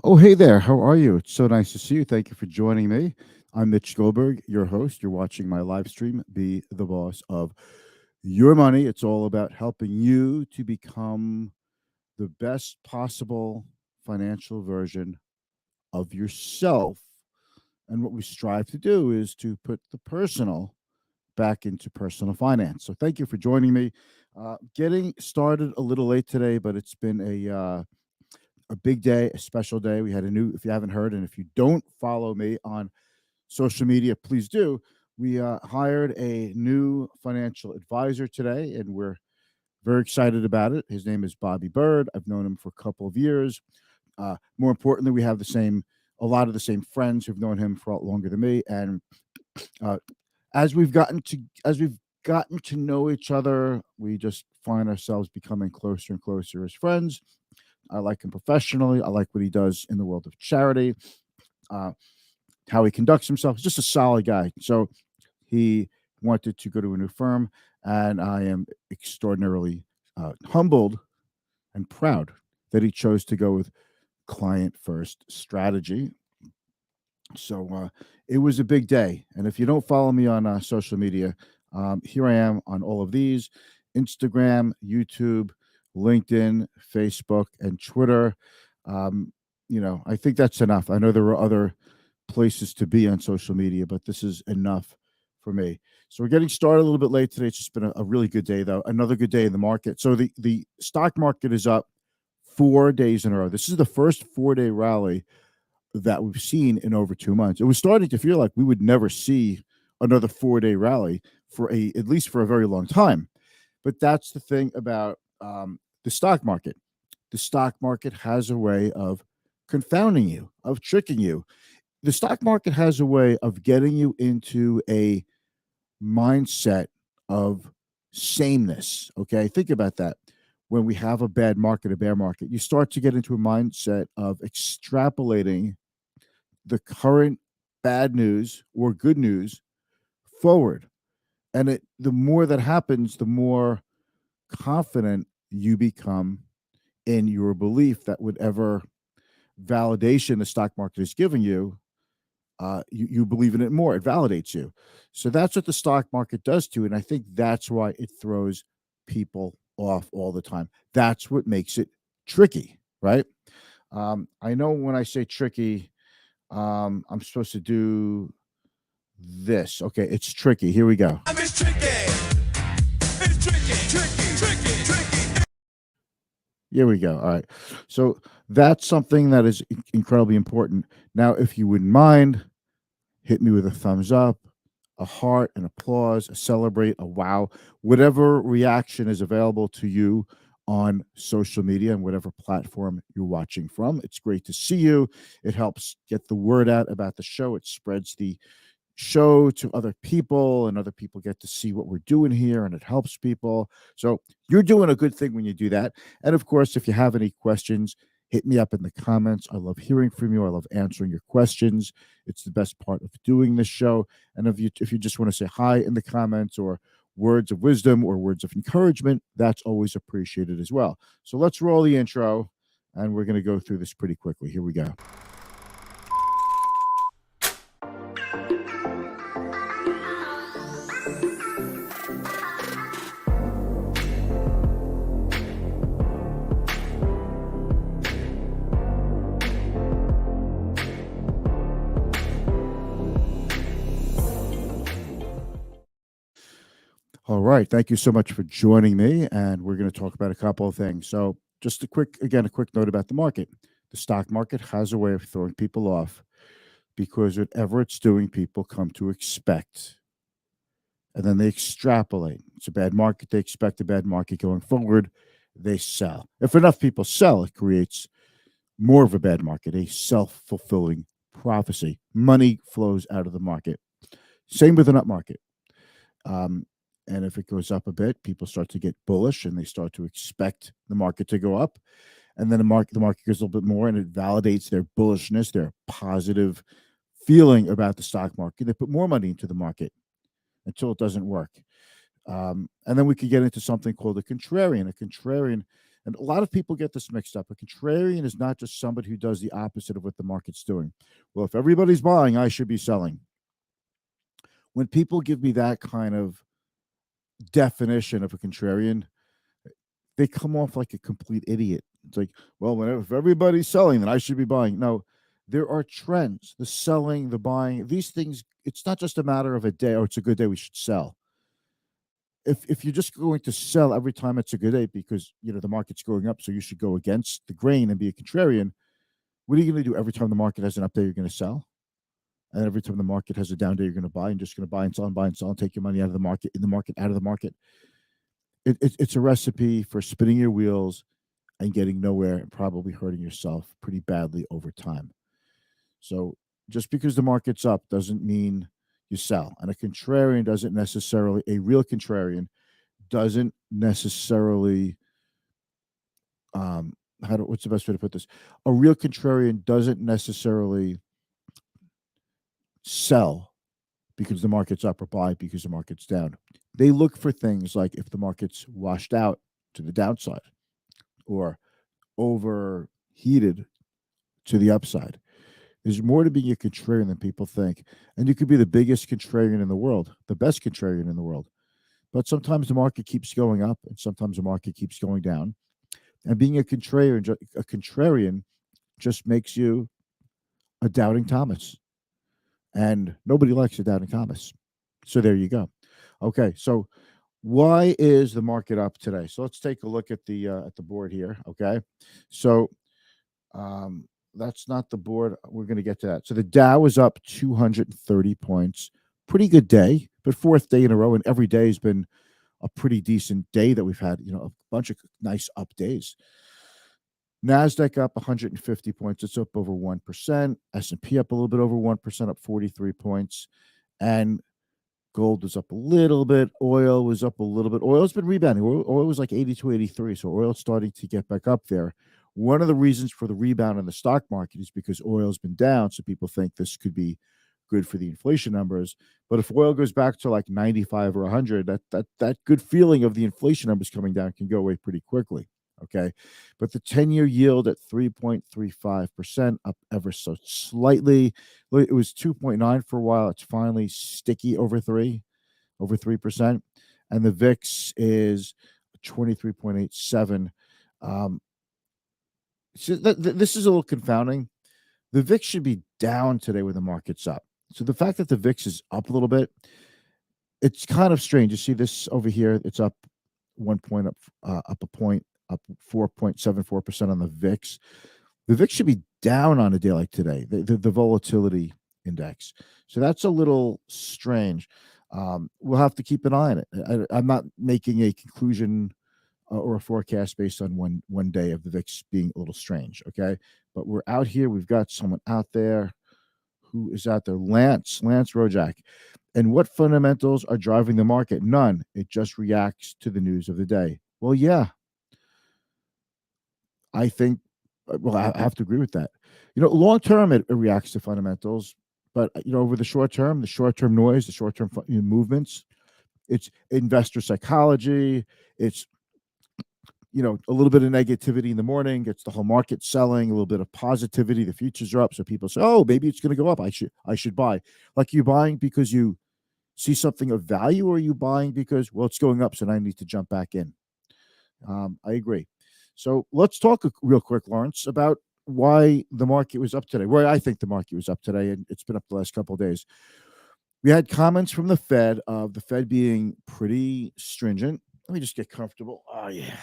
Oh, hey there. How are you? It's so nice to see you. Thank you for joining me. I'm Mitch Goldberg, your host. You're watching my live stream, Be the Boss of Your Money. It's all about helping you to become the best possible financial version of yourself. And what we strive to do is to put the personal back into personal finance. So thank you for joining me. Getting started a little late today, but it's been a big day, a special day. We had a new, if you haven't heard, and if you don't follow me on social media, please do. We hired a new financial advisor today, and we're very excited about it. His name is Bobby Bird. I've known him for a couple of years. More importantly, we have a lot of the same friends who've known him for a lot longer than me. And uh, as we've gotten to know each other, we just find ourselves becoming closer and closer as friends. I like him professionally. I like what he does in the world of charity, uh, how he conducts himself. He's just a solid guy. So he wanted to go to a new firm, and I am extraordinarily humbled and proud that he chose to go with client first strategy. So it was a big day. And if you don't follow me on social media, here I am on all of these: Instagram, YouTube, LinkedIn, Facebook, and Twitter. Um, I think that's enough. I know there are other places to be on social media, but this is enough for me. So we're getting started a little bit late today. It's just been a really good day, though. Another good day in the market. So the stock market is up 4 days in a row. This is the first 4 day rally that we've seen in over 2 months. It was starting to feel like we would never see another 4 day rally for at least for a very long time. But that's the thing about the stock market. The stock market has a way of confounding you, of tricking you. The stock market has a way of getting you into a mindset of sameness. Okay. Think about that. When we have a bad market, a bear market, you start to get into a mindset of extrapolating the current bad news or good news forward. And the more that happens, the more confident you become in your belief that whatever validation the stock market is giving you, you believe in it more. It validates you. So that's what the stock market does to you. And I think that's why it throws people off all the time. That's what makes it tricky, right? I know when I say tricky, I'm supposed to do this. Okay, it's tricky. Here we go. It's tricky. It's tricky. Here we go. All right. So that's something that is incredibly important. Now, if you wouldn't mind, hit me with a thumbs up, a heart, an applause, a celebrate, a wow, whatever reaction is available to you on social media and whatever platform you're watching from. It's great to see you. It helps get the word out about the show. It spreads the show to other people, and other people get to see what we're doing here, and it helps people. So you're doing a good thing when you do that. And of course, if you have any questions, hit me up in the comments. I love hearing from you. I love answering your questions. It's the best part of doing this show. And if you just want to say hi in the comments, or words of wisdom or words of encouragement, that's always appreciated as well. So let's roll the intro, and we're going to go through this pretty quickly. Here we go. All right. Thank you so much for joining me. And we're going to talk about a couple of things. So, just a quick note about the market. The stock market has a way of throwing people off because whatever it's doing, people come to expect. And then they extrapolate. It's a bad market. They expect a bad market going forward. They sell. If enough people sell, it creates more of a bad market, a self fulfilling prophecy. Money flows out of the market. Same with an up market. Um, and if it goes up a bit, people start to get bullish and they start to expect the market to go up. And then the market goes a little bit more, and it validates their bullishness, their positive feeling about the stock market. They put more money into the market until it doesn't work. And then we could get into something called a contrarian. A contrarian, And a lot of people get this mixed up. A contrarian is not just somebody who does the opposite of what the market's doing. Well, if everybody's buying, I should be selling. When people give me that kind of definition of a contrarian, they come off like a complete idiot. It's like, well, whenever if everybody's selling, then I should be buying. No, there are trends, the selling, the buying, these things. It's not just a matter of a day, oh, it's a good day, we should sell. If you're just going to sell every time it's a good day because the market's going up, so you should go against the grain and be a contrarian, what are you going to do every time the market has an up day? You're going to sell, and every time the market has a down day, you're going to buy and just going to buy and sell and take your money out of the market, in the market, out of the market. It's a recipe for spinning your wheels and getting nowhere and probably hurting yourself pretty badly over time. So just because the market's up doesn't mean you sell. And a real contrarian doesn't necessarily, what's the best way to put this? A real contrarian doesn't necessarily sell because the market's up or buy because the market's down. They look for things like if the market's washed out to the downside or overheated to the upside. There's more to being a contrarian than people think. And you could be the biggest contrarian in the world, the best contrarian in the world. But sometimes the market keeps going up and sometimes the market keeps going down. And being a contrarian just makes you a doubting Thomas. And nobody likes a doubting Thomas. So there you go. Okay, so why is the market up today? So let's take a look at the board here. Okay, so that's not the board. We're going to get to that. So the Dow is up 230 points. Pretty good day, but fourth day in a row, and every day has been a pretty decent day that we've had. A bunch of nice up days. Nasdaq up 150 points. It's up over 1%. S&P up a little bit over 1%, up 43 points. And gold was up a little bit. Oil was up a little bit. Oil's been rebounding. Oil was like 82, 83. So oil's starting to get back up there. One of the reasons for the rebound in the stock market is because oil's been down. So people think this could be good for the inflation numbers. But if oil goes back to like 95 or 100, that good feeling of the inflation numbers coming down can go away pretty quickly. Okay. But the 10-year yield at 3.35%, up ever so slightly. It was 2.9 for a while. It's finally sticky over 3%. And the VIX is 23.87. So this is a little confounding. The VIX should be down today when the market's up. So the fact that the VIX is up a little bit, it's kind of strange. You see this over here. It's up 1 point, up a point, up 4.74% on the VIX. The VIX should be down on a day like today, the volatility index. So that's a little strange. We'll have to keep an eye on it. I'm not making a conclusion or a forecast based on one day of the VIX being a little strange, okay? But we're out here. We've got someone out there. Who is out there? Lance Rojak. And what fundamentals are driving the market? None. It just reacts to the news of the day. Well, yeah. I think, I have to agree with that. Long term, it reacts to fundamentals. But, over the short term noise, the short term movements, it's investor psychology. It's a little bit of negativity in the morning gets the whole market selling, a little bit of positivity. The futures are up. So people say, oh, maybe it's going to go up. I should buy. Like, you buying because you see something of value, or are you buying because, well, it's going up, so now I need to jump back in? I agree. So let's talk real quick, Lawrence, about why the market was up today. Why I think the market was up today, and it's been up the last couple of days. We had comments from the Fed of the Fed being pretty stringent. Let me just get comfortable. Oh, yeah.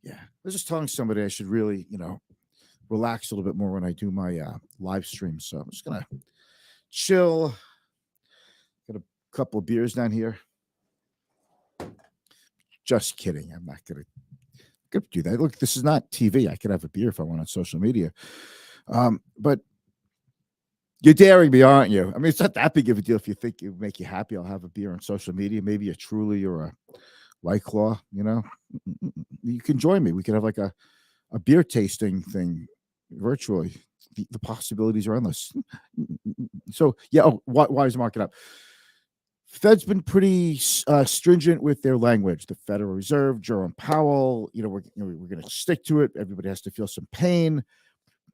Yeah. I was just telling somebody I should really, relax a little bit more when I do my live stream. So I'm just going to chill. Got a couple of beers down here. Just kidding. I'm not going to do that. Look, this is not TV. I could have a beer if I want on social media. But you're daring me, aren't you? I mean, it's not that big of a deal if you think it would make you happy. I'll have a beer on social media, maybe a Truly or a White Claw, You can join me. We could have like a beer tasting thing virtually. The possibilities are endless. So, yeah. Oh, why is the market up? Fed's been pretty stringent with their language. The Federal Reserve, Jerome Powell, we're going to stick to it. Everybody has to feel some pain.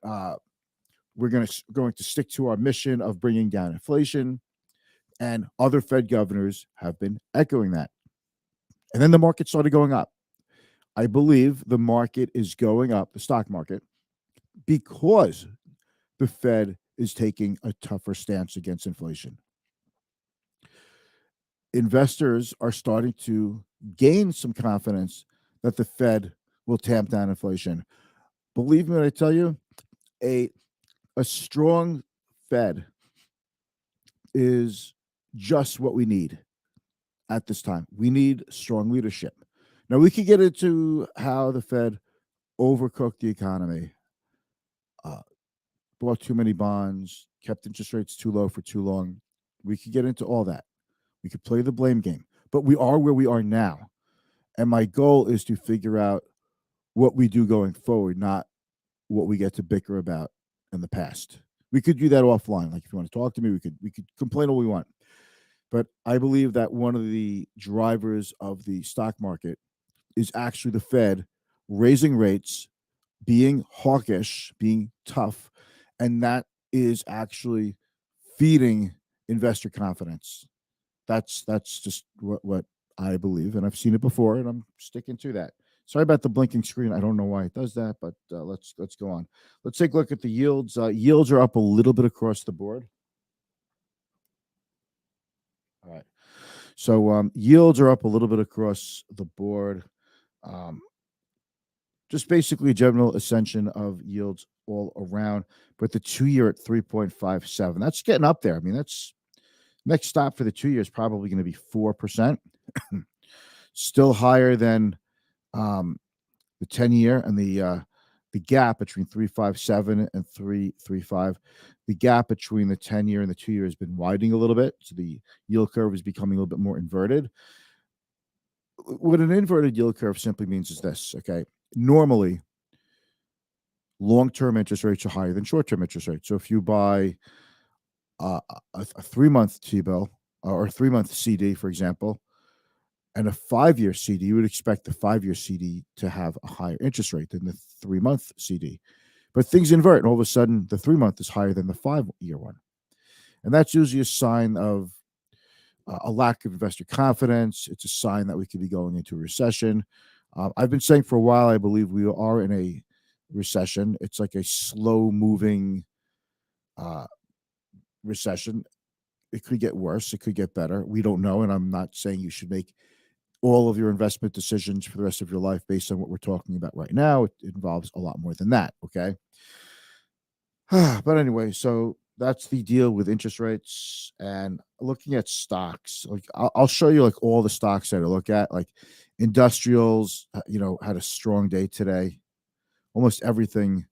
Uh, we're going to stick to our mission of bringing down inflation, and other Fed governors have been echoing that. And then the market started going up. I believe the market is going up, the stock market, because the Fed is taking a tougher stance against inflation. Investors are starting to gain some confidence that the Fed will tamp down inflation. Believe me when I tell you, a strong Fed is just what we need at this time. We need strong leadership. Now, we could get into how the Fed overcooked the economy, uh, bought too many bonds, kept interest rates too low for too long. We could get into all that. We could play the blame game. But we are where we are now. And my goal is to figure out what we do going forward, not what we get to bicker about in the past. We could do that offline. Like if you want to talk to me, we could complain all we want. But I believe that one of the drivers of the stock market is actually the Fed raising rates, being hawkish, being tough, and that is actually feeding investor confidence. That's just what I believe, and I've seen it before, and I'm sticking to that. Sorry about the blinking screen. I don't know why it does that, but let's go on. Let's take a look at the yields. Yields are up a little bit across the board. All right. So yields are up a little bit across the board. Um, just basically general ascension of yields all around, but the 2-year at 3.57. That's getting up there. I mean, that's next stop for the 2 year is probably going to be 4%. Still higher than the 10-year, and the gap between 357 and 335. The gap between the 10-year and the 2 year has been widening a little bit, so the yield curve is becoming a little bit more inverted. What an inverted yield curve simply means is this, okay? Normally, long-term interest rates are higher than short-term interest rates. So if you buy a 3-month T-bill or a 3-month CD, for example, and a 5-year CD, you would expect the 5-year CD to have a higher interest rate than the 3-month CD. But things invert, and all of a sudden, the 3-month is higher than the 5-year one. And that's usually a sign of a lack of investor confidence. It's a sign that we could be going into a recession. I've been saying for a while, I believe we are in a recession. It's like a slow-moving recession. It could get worse. It could get better. We don't know, and I'm not saying you should make all of your investment decisions for the rest of your life based on what we're talking about right now. It involves a lot more than that, okay? But anyway, so that's the deal with interest rates and looking at stocks. Like I'll show you like all the stocks that I look at. Like industrials, had a strong day today. Almost everything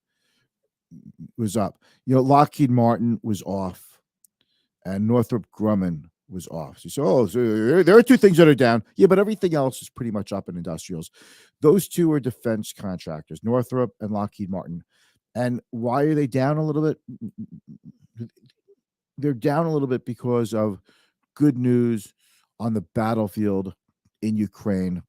was up. Lockheed Martin was off, and Northrop Grumman was off. So there are two things that are down. Yeah, but everything else is pretty much up in industrials. Those two are defense contractors, Northrop and Lockheed Martin. And why are they down a little bit? They're down a little bit because of good news on the battlefield in Ukraine.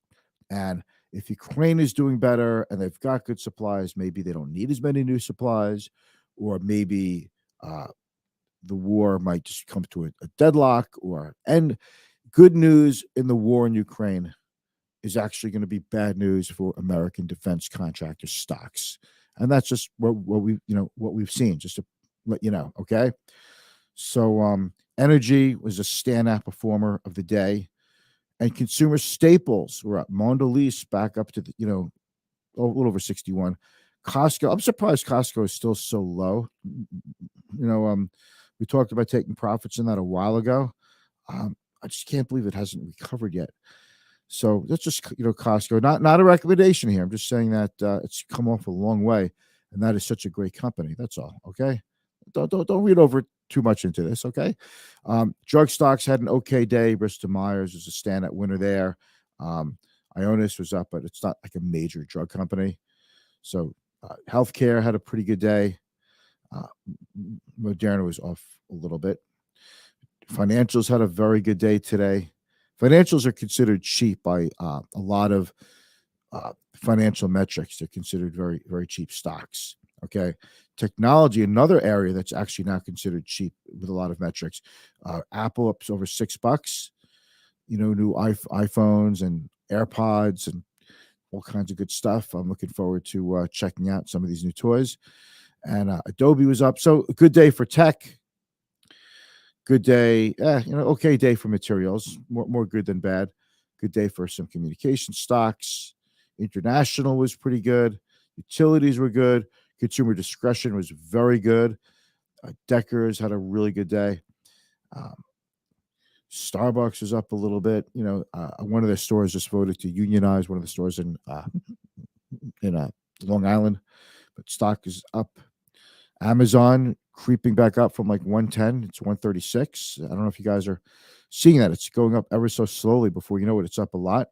And if Ukraine is doing better and they've got good supplies, maybe they don't need as many new supplies, or maybe the war might just come to a deadlock, and good news in the war in Ukraine is actually going to be bad news for American defense contractor stocks. And that's just what we've seen, just to let you know. Okay. So energy was a standout performer of the day, and consumer staples were up. Mondelez back up to a little over 61. Costco, I'm surprised Costco is still so low. We talked about taking profits in that a while ago. I just can't believe it hasn't recovered yet. So that's just Costco. Not a recommendation here. I'm just saying that it's come off a long way, and that is such a great company. That's all. Okay, don't read over too much into this. Okay, drug stocks had an okay day. Bristol Myers is a standout winner there. Ionis was up, but it's not like a major drug company. So healthcare had a pretty good day. Moderna was off a little bit. Financials had a very good day today. Financials are considered cheap by a lot of financial metrics. They're considered very, very cheap stocks. Okay. Technology, another area that's actually now considered cheap with a lot of metrics. Apple up to over $6. New iPhones and AirPods and all kinds of good stuff. I'm looking forward to checking out some of these new toys. And Adobe was up. So a good day for tech. Good day, okay day for materials. More good than bad. Good day for some communication stocks. International was pretty good. Utilities were good. Consumer discretion was very good. Deckers had a really good day. Um, Starbucks was up a little bit. One of their stores just voted to unionize one of the stores in Long Island, but stock is up. Amazon creeping back up from like 110. It's 136. I don't know if you guys are seeing that. It's going up ever so slowly. Before you know it, it's up a lot.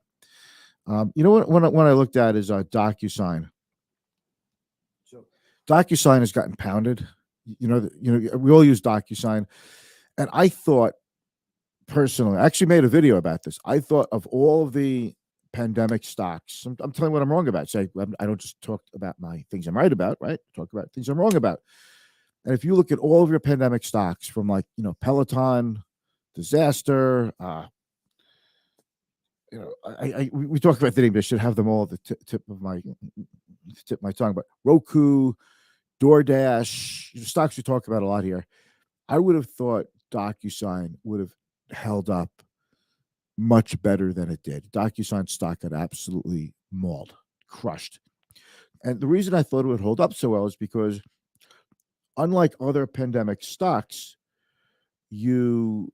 What? When I looked at is DocuSign. So DocuSign has gotten pounded. We all use DocuSign, and I thought personally, I actually made a video about this. I thought of all of the pandemic stocks. I'm telling you what I'm wrong about. Say I don't just talk about my things I'm right about, right? Talk about things I'm wrong about. And if you look at all of your pandemic stocks from Peloton, Disaster, we talked about the name. I should have them all at the tip of my tongue. But Roku, DoorDash, stocks we talk about a lot here. I would have thought DocuSign would have held up much better than it did. DocuSign stock got absolutely mauled, crushed. And the reason I thought it would hold up so well is because unlike other pandemic stocks, you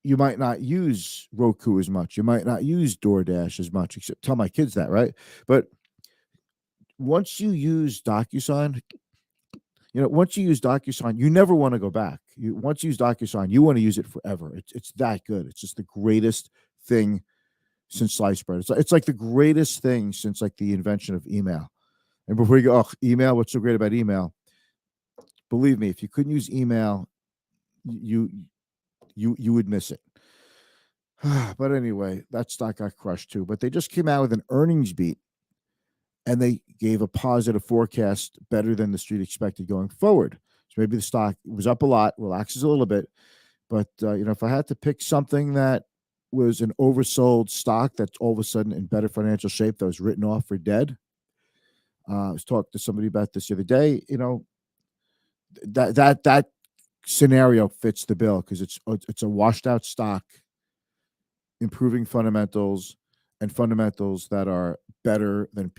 might not use Roku as much. You might not use DoorDash as much, except tell my kids that, right? But once you use DocuSign, you never want to go back. Once you use DocuSign, you want to use it forever. It's that good. It's just the greatest thing since sliced bread. It's like the greatest thing since like the invention of email. And before you go, email, what's so great about email? Believe me, if you couldn't use email, you would miss it. But anyway, that stock got crushed too. But they just came out with an earnings beat, and they gave a positive forecast better than the street expected going forward. So maybe the stock was up a lot, relaxes a little bit. But if I had to pick something that was an oversold stock that's all of a sudden in better financial shape, that was written off for dead. I was talking to somebody about this the other day. That scenario fits the bill because it's a washed out stock, improving fundamentals, and fundamentals that are better than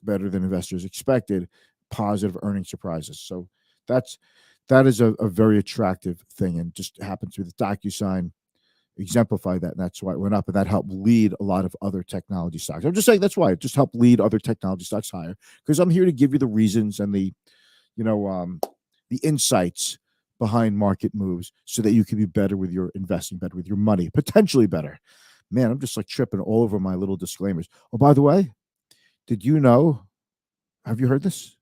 investors expected, positive earning surprises. So that is a very attractive thing, and just happened to the DocuSign exemplify that, and that's why it went up, and that helped lead a lot of other technology stocks. I'm just saying that's why it just helped lead other technology stocks higher, because I'm here to give you the reasons and the insights behind market moves so that you can be better with your investing, better with your money, potentially better. Man, I'm just like tripping all over my little disclaimers. Oh, by the way, did you know? Have you heard this?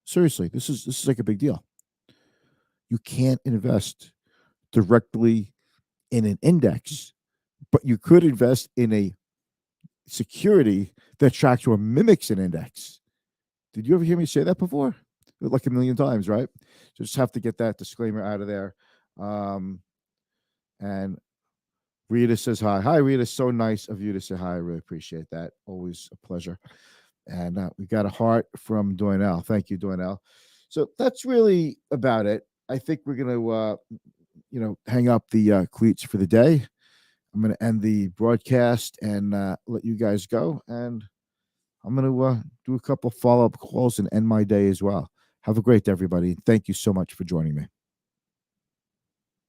Seriously, this is like a big deal. You can't invest directly in an index, but you could invest in a security that tracks or mimics an index. Did you ever hear me say that before? Like a million times, right? So just have to get that disclaimer out of there. And Rita says hi. Hi, Rita. So nice of you to say hi. I really appreciate that. Always a pleasure. And we got a heart from Doynell. Thank you, Doynell. So that's really about it. I think we're going to, hang up the cleats for the day. I'm going to end the broadcast and let you guys go. And I'm going to do a couple follow-up calls and end my day as well. Have a great day, everybody. Thank you so much for joining me.